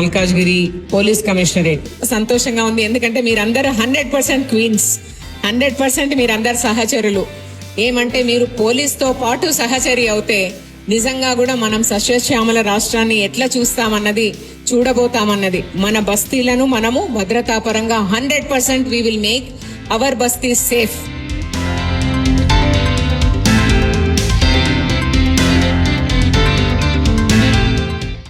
Malkajgiri police commissionerate. సంతోషంగా ఉంది, ఎందుకంటే మీరందరూ 100% క్వీన్స్, 100% మీరందరు సహచరులు. ఏమంటే మీరు పోలీస్తో పాటు సహచరి అవుతే నిజంగా కూడా మనం సస్యశ్యామల రాష్ట్రాన్ని ఎట్లా చూడబోతామన్నది. మన బస్తీలను మనము భద్రతాపరంగా 100% we will make our బస్తీ సేఫ్.